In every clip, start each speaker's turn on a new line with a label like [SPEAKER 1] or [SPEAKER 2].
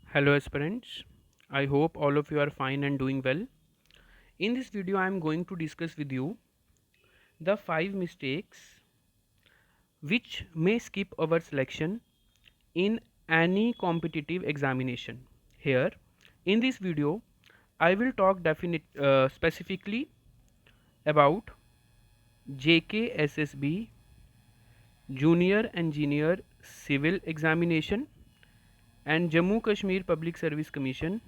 [SPEAKER 1] Hello aspirants, I hope all of you are fine and doing well. In this video I am going to discuss with you the 5 mistakes which may skip our selection in any competitive examination. Here in this video I will talk specifically about JKSSB Junior Engineer Civil Examination and Jammu Kashmir Public Service Commission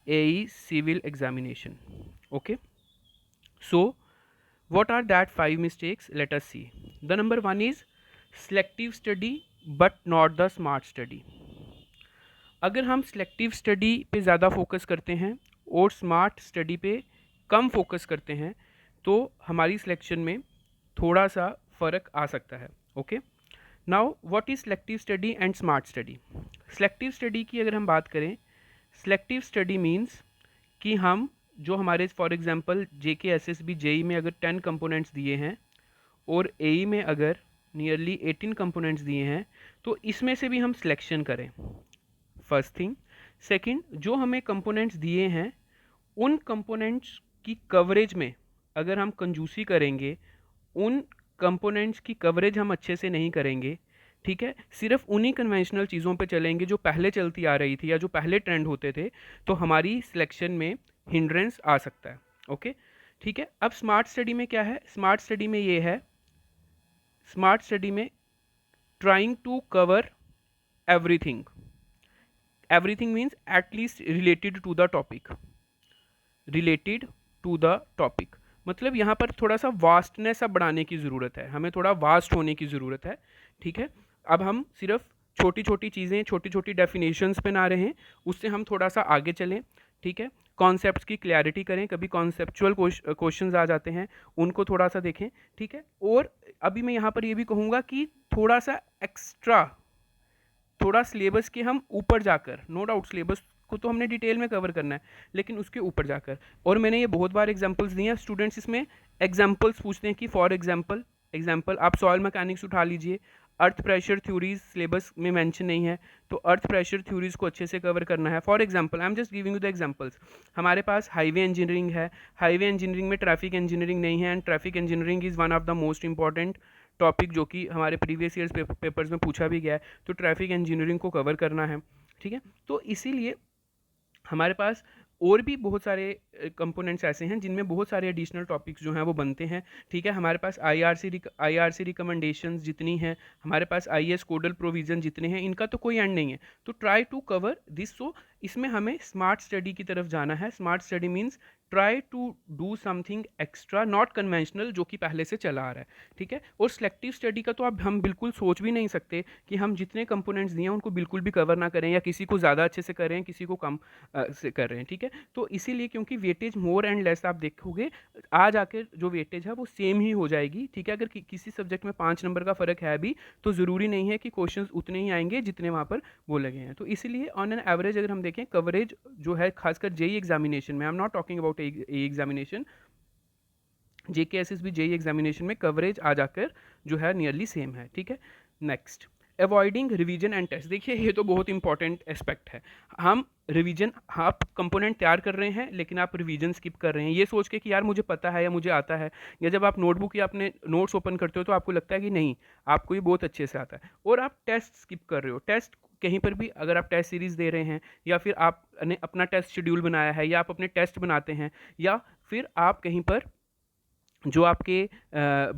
[SPEAKER 1] AE Civil Examination. Okay, so what are that 5 mistakes? Let us see. The number 1 is selective study but not the smart study. अगर हम selective study पे ज़्यादा focus करते हैं और smart study पे कम focus करते हैं तो हमारी सिलेक्शन में थोड़ा सा फ़र्क आ सकता है. Okay, now what is selective study and smart study. Selective study की अगर हम बात करें, सेलेक्टिव स्टडी मीन्स कि हम जो हमारे फॉर एग्जांपल JKSSB जेई में अगर 10 कंपोनेंट्स दिए हैं और AE में अगर नियरली 18 कंपोनेंट्स दिए हैं तो इसमें से भी हम सिलेक्शन करें. First thing. सेकंड, जो हमें कंपोनेंट्स दिए हैं उन कंपोनेंट्स की कवरेज में अगर हम कंजूसी करेंगे, उन कंपोनेंट्स की कवरेज हम अच्छे से नहीं करेंगे, ठीक है, सिर्फ उन्हीं कन्वेंशनल चीज़ों पे चलेंगे जो पहले चलती आ रही थी या जो पहले ट्रेंड होते थे, तो हमारी सिलेक्शन में हिंड्रेंस आ सकता है. ओके, ठीक है. अब स्मार्ट स्टडी में क्या है? स्मार्ट स्टडी में ये है, स्मार्ट स्टडी में trying to cover everything. Everything means at least related to the topic, related to the topic. मतलब यहाँ पर थोड़ा सा वास्टनेस अब बढ़ाने की ज़रूरत है, हमें थोड़ा वास्ट होने की ज़रूरत है. ठीक है, अब हम सिर्फ छोटी छोटी चीज़ें, छोटी छोटी डेफिनेशंस पे ना रहें, उससे हम थोड़ा सा आगे चलें. ठीक है, कॉन्सेप्ट्स की क्लैरिटी करें. कभी कॉन्सेप्चुअल क्वेश्चंस आ जाते हैं, उनको थोड़ा सा देखें. ठीक है, और अभी मैं यहाँ पर ये भी कहूँगा कि थोड़ा सा एक्स्ट्रा, थोड़ा सिलेबस के हम ऊपर जाकर, नो डाउट सिलेबस को तो हमने डिटेल में कवर करना है, लेकिन उसके ऊपर जाकर. और मैंने ये बहुत बार एग्जांपल्स दिए हैं. स्टूडेंट्स इसमें एग्जांपल्स पूछते हैं कि फॉर एग्जांपल आप सॉइल मैकेनिक्स उठा लीजिए, अर्थ प्रेशर थ्योरीज सिलेबस में मेंशन नहीं है, तो अर्थ प्रेशर थ्योरीज को अच्छे से कवर करना है. For example I am just giving you the examples. हमारे पास हाईवे इंजीनियरिंग है, हाईवे इंजीनियरिंग में ट्रैफिक इंजीनियरिंग नहीं है, and traffic engineering is one of the most important topic जो कि हमारे प्रीवियस ईयर्स पेपर्स में पूछा भी गया है. तो ट्रैफिक इंजीनियरिंग को कवर करना है. ठीक है, तो इसीलिए हमारे पास और भी बहुत सारे कंपोनेंट्स ऐसे हैं जिनमें बहुत सारे एडिशनल टॉपिक्स जो हैं वो बनते हैं. ठीक है, हमारे पास IRC रिकमेंडेशंस जितनी हैं, हमारे पास IS कोडल प्रोविज़न जितने हैं, इनका तो कोई एंड नहीं है. तो try to cover this. So इसमें हमें स्मार्ट स्टडी की तरफ जाना है. Smart study means try to do something extra, not conventional, जो कि पहले से चला आ रहा है. ठीक है, और सिलेक्टिव स्टडी का तो अब हम बिल्कुल सोच भी नहीं सकते कि हम जितने कंपोनेंट्स दिए हैं उनको बिल्कुल भी कवर ना करें, या किसी को ज़्यादा अच्छे से करें, किसी को कम से कर रहे हैं. ठीक है, तो इसीलिए क्योंकि वेटेज मोर एंड लेस आप देखोगे, आज आकर जो वेटेज है वो सेम ही हो जाएगी. ठीक है, अगर किसी सब्जेक्ट में 5 नंबर का फ़र्क है भी, तो ज़रूरी नहीं है कि क्वेश्चंस उतने ही आएंगे जितने वहाँ पर वो लगे हैं. तो इसीलिए ऑन एन एवरेज अगर हम देखें, कवरेज जो है खासकर जेई एग्जामिनेशन में, I am not talking about examination, JKSSB JE examination में कवरेज आ जाकर जो है नियरली सेम है. ठीक है, next, avoiding revision and test. देखिए ये तो बहुत इंपॉर्टेंट एस्पेक्ट है. हम रिवीजन, आप कंपोनेंट तैयार कर रहे हैं लेकिन आप रिवीजन स्किप कर रहे हैं, ये सोच के कि यार मुझे पता है या मुझे आता है. या जब आप नोटबुक या अपने नोट्स ओपन करते हो तो आपको लगता है कि नहीं, आपको ये बहुत अच्छे से आता है, और आप टेस्ट स्किप कर रहे हो. टेस्ट कहीं पर भी अगर आप टेस्ट सीरीज़ दे रहे हैं, या फिर आपने अपना टेस्ट शेड्यूल बनाया है, या आप अपने टेस्ट बनाते हैं, या फिर आप कहीं पर जो आपके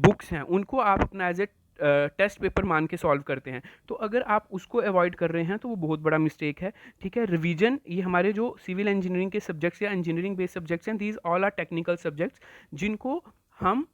[SPEAKER 1] बुक्स हैं उनको आप अपना एज ए टेस्ट पेपर मान के सॉल्व करते हैं, तो अगर आप उसको अवॉइड कर रहे हैं तो वो बहुत बड़ा मिस्टेक है. ठीक है, रिवीजन, ये हमारे जो सिविल इंजीनियरिंग के सब्जेक्ट्स या इंजीनियरिंग बेस्ड सब्जेक्ट्स हैं, these all are technical subjects, जिनको हम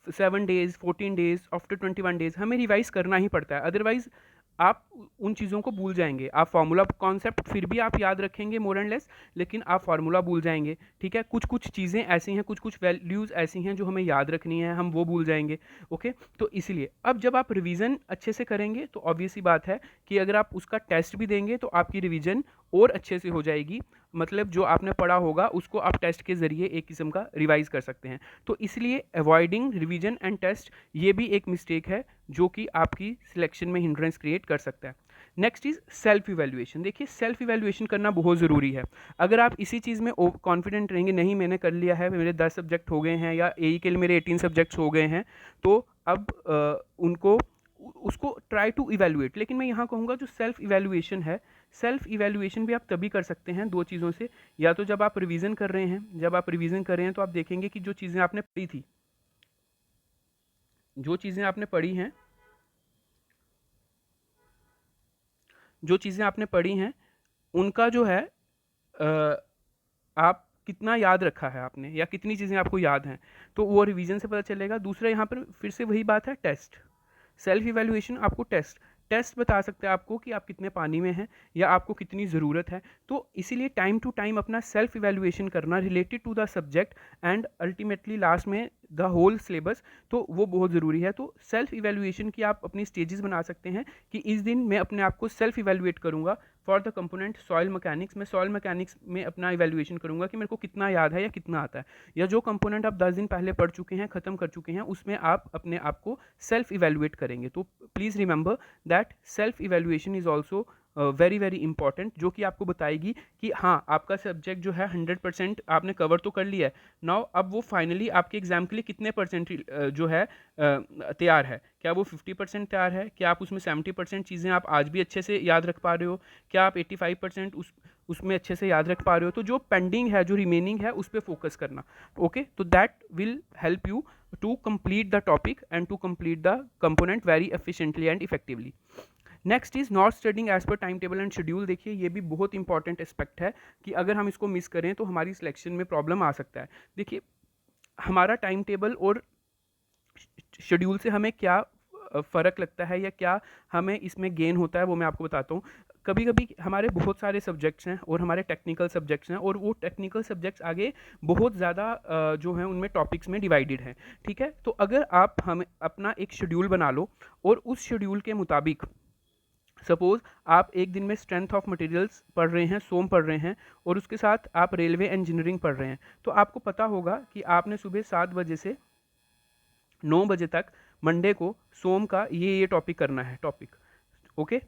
[SPEAKER 1] 7 डेज, 14 डेज, आफ्टर 21 डेज हमें रिवाइज करना ही पड़ता है. अदरवाइज आप उन चीज़ों को भूल जाएंगे. आप फार्मूला कॉन्सेप्ट फिर भी आप याद रखेंगे मोर एंड लेस, लेकिन आप फार्मूला भूल जाएंगे. ठीक है, कुछ कुछ चीज़ें ऐसी हैं, कुछ कुछ वैल्यूज़ ऐसी हैं जो हमें याद रखनी है, हम वो भूल जाएंगे. ओके, तो इसीलिए अब जब आप रिवीजन अच्छे से करेंगे तो ऑब्वियस सी बात है कि अगर आप उसका टेस्ट भी देंगे तो आपकी रिवीजन और अच्छे से हो जाएगी. मतलब जो आपने पढ़ा होगा उसको आप टेस्ट के ज़रिए एक किस्म का रिवाइज कर सकते हैं. तो इसलिए अवॉइडिंग रिवीजन एंड टेस्ट, ये भी एक मिस्टेक है जो कि आपकी सिलेक्शन में हिंड्रेंस क्रिएट कर सकता है. Next is self evaluation. देखिए सेल्फ इवैल्यूएशन करना बहुत ज़रूरी है। अगर आप इसी चीज़ में कॉन्फिडेंट रहेंगे, नहीं मैंने कर लिया है, मेरे 10 सब्जेक्ट हो गए हैं या AE के लिए मेरे 18 सब्जेक्ट्स हो गए हैं, तो अब उनको उसको ट्राई टू इवैल्यूएट। लेकिन मैं यहाँ कहूँगा जो सेल्फ इवैल्यूएशन है, सेल्फ इवैल्यूएशन भी आप तभी कर सकते हैं दो चीज़ों से। या तो जब आप रिवीजन कर रहे हैं, जब आप रिवीजन कर रहे हैं तो आप देखेंगे कि जो चीज़ें आपने पढ़ी थी, जो चीज़ें आपने पढ़ी हैं, जो चीज़ें आपने पढ़ी हैं उनका जो है आप कितना याद रखा है आपने, या कितनी चीज़ें आपको याद हैं, तो वो रिवीजन से पता चलेगा। दूसरा यहाँ पर फिर से वही बात है, टेस्ट। सेल्फ इवैल्यूएशन आपको टेस्ट बता सकते हैं आपको कि आप कितने पानी में हैं या आपको कितनी ज़रूरत है। तो इसीलिए टाइम टू टाइम अपना सेल्फ इवैल्यूएशन करना related to the subject and ultimately last में द होल सिलेबस, तो वो बहुत ज़रूरी है। तो सेल्फ इवैल्यूएशन की आप अपनी स्टेजेस बना सकते हैं कि इस दिन मैं अपने आप को सेल्फ इवैल्यूएट करूँगा for the component soil mechanics. मैं सॉइल मैकेनिक्स में अपना इवैल्यूएशन करूँगा कि मेरे को कितना याद है या कितना आता है, या जो कंपोनेंट आप 10 दिन पहले पढ़ चुके हैं, ख़त्म कर चुके हैं, उसमें आप अपने आप को सेल्फ इवैल्यूएट करेंगे। तो please remember that self evaluation is also very very important, जो कि आपको बताएगी कि हाँ आपका सब्जेक्ट जो है 100% आपने कवर तो कर लिया है। नाउ अब वो फाइनली आपके एग्जाम के लिए कितने परसेंट जो है तैयार है। क्या वो 50% तैयार है? क्या आप उसमें 70% चीज़ें आप आज भी अच्छे से याद रख पा रहे हो? क्या आप 85% उसमें अच्छे से याद रख पा रहे हो? तो जो पेंडिंग है, जो रिमेनिंग है, उस पर फोकस करना। ओके, तो that will help you to complete the topic and to complete the component very efficiently and effectively. Next is not studying as per time table and schedule. देखिए ये भी बहुत इंपॉर्टेंट एस्पेक्ट है कि अगर हम इसको मिस करें तो हमारी सिलेक्शन में प्रॉब्लम आ सकता है। देखिए हमारा टाइम टेबल और शेड्यूल से हमें क्या फ़र्क लगता है या क्या हमें इसमें गेन होता है, वो मैं आपको बताता हूँ। कभी कभी हमारे बहुत सारे सब्जेक्ट्स हैं और हमारे टेक्निकल सब्जेक्ट्स हैं, और वो टेक्निकल सब्जेक्ट्स आगे बहुत ज़्यादा जो हैं उनमें टॉपिक्स में डिवाइडेड हैं। ठीक है, तो अगर आप हमें अपना एक शेड्यूल बना लो और उस शेड्यूल के मुताबिक सपोज़ आप एक दिन में स्ट्रेंथ ऑफ मटेरियल्स पढ़ रहे हैं, सोम पढ़ रहे हैं, और उसके साथ आप रेलवे इंजीनियरिंग पढ़ रहे हैं, तो आपको पता होगा कि आपने सुबह 7 बजे से 9 बजे तक मंडे को सोम का ये टॉपिक करना है टॉपिक। ओके,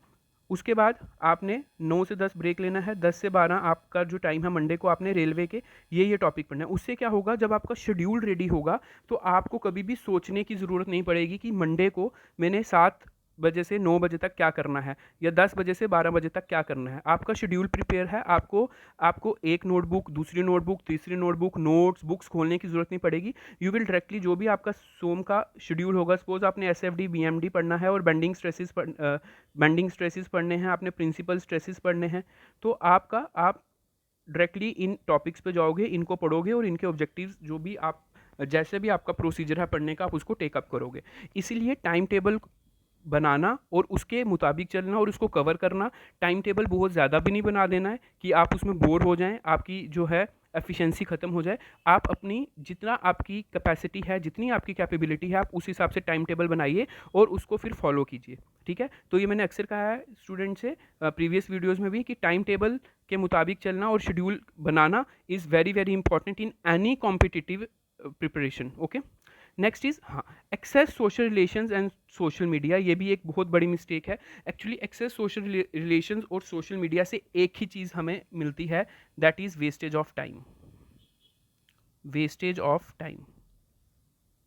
[SPEAKER 1] उसके बाद आपने 9 से 10 ब्रेक लेना है, 10 से 12 आपका जो टाइम है मंडे को आपने रेलवे के ये टॉपिक पढ़ना है। उससे क्या होगा, जब आपका शेड्यूल रेडी होगा तो आपको कभी भी सोचने की ज़रूरत नहीं पड़ेगी कि मंडे को मैंने 7 बजे से 9 बजे तक क्या करना है या 10 बजे से 12 बजे तक क्या करना है। आपका शेड्यूल प्रिपेयर है, आपको एक नोटबुक, दूसरी नोटबुक, तीसरी नोटबुक, नोट्स, बुक्स खोलने की ज़रूरत नहीं पड़ेगी। यू विल डायरेक्टली जो भी आपका सोम का शेड्यूल होगा, सपोज आपने SFD BMD पढ़ना है और बेंडिंग स्ट्रेसेस पढ़ने हैं, आपने प्रिंसिपल स्ट्रेसेस पढ़ने हैं, तो आप डायरेक्टली इन टॉपिक्स पे जाओगे, इनको पढ़ोगे और इनके ऑब्जेक्टिव्स जो भी आप जैसे भी आपका प्रोसीजर है पढ़ने का, आप उसको टेकअप करोगे। इसीलिए टाइम टेबल बनाना और उसके मुताबिक चलना और उसको कवर करना। टाइम टेबल बहुत ज़्यादा भी नहीं बना देना है कि आप उसमें बोर हो जाएं, आपकी जो है एफिशिएंसी ख़त्म हो जाए। आप अपनी जितना आपकी कैपेसिटी है, जितनी आपकी कैपेबिलिटी है, आप उस हिसाब से टाइम टेबल बनाइए और उसको फिर फॉलो कीजिए। ठीक है, तो ये मैंने अक्सर कहा है स्टूडेंट से प्रीवियस वीडियोज़ में भी कि टाइम टेबल के मुताबिक चलना और शेड्यूल बनाना is very very important in any competitive preparation. Okay, next is excess social relations and social media. ये भी एक बहुत बड़ी मिस्टेक है। एक्चुअली एक्सेस सोशल रिलेशंस और सोशल मीडिया से एक ही चीज़ हमें मिलती है, that is wastage of time. Wastage of time,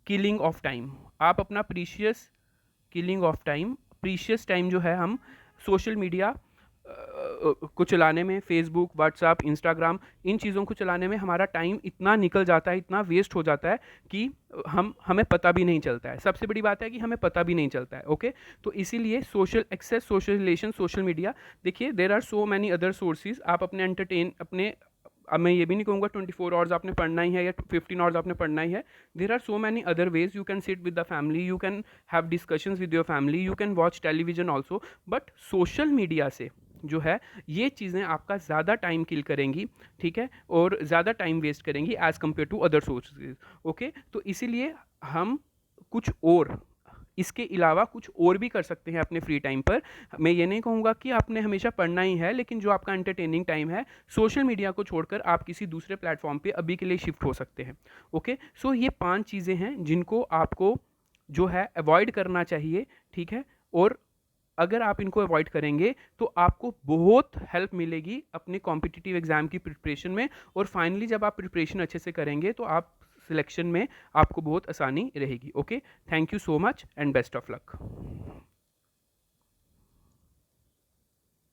[SPEAKER 1] killing of time. आप अपना प्रीशियस प्रीशियस टाइम जो है हम सोशल मीडिया को चलाने में, फेसबुक, व्हाट्सएप, इंस्टाग्राम, इन चीज़ों को चलाने में हमारा टाइम इतना निकल जाता है, इतना वेस्ट हो जाता है कि हमें पता भी नहीं चलता है। सबसे बड़ी बात है कि हमें पता भी नहीं चलता है। ओके, तो इसीलिए सोशल रिलेशन, सोशल मीडिया, देखिए there are so many other sources. आप अपने अब मैं ये भी नहीं कहूँगा 24 आवर्स आपने पढ़ना ही है या 15 आवर्स आपने पढ़ना ही है। There are so many other ways. You can sit with the family, you can have discussions with your family, you can watch television also. But social media से जो है ये चीज़ें आपका ज़्यादा टाइम किल करेंगी, ठीक है, और ज़्यादा टाइम वेस्ट करेंगी as compare to other sources. Okay, तो इसीलिए हम कुछ और इसके अलावा कुछ और भी कर सकते हैं अपने फ्री टाइम पर। मैं ये नहीं कहूँगा कि आपने हमेशा पढ़ना ही है, लेकिन जो आपका एंटरटेनिंग टाइम है, सोशल मीडिया को छोड़कर आप किसी दूसरे प्लेटफॉर्म पे अभी के लिए शिफ्ट हो सकते हैं। ओके, सो ये 5 चीज़ें हैं जिनको आपको जो है अवॉइड करना चाहिए। ठीक है, और अगर आप इनको अवॉइड करेंगे तो आपको बहुत हेल्प मिलेगी अपने कॉम्पिटिटिव एग्ज़ाम की प्रिपरेशन में, और फाइनली जब आप प्रिपरेशन अच्छे से करेंगे तो आप सिलेक्शन में आपको बहुत आसानी रहेगी। Okay, thank you so much and best of luck.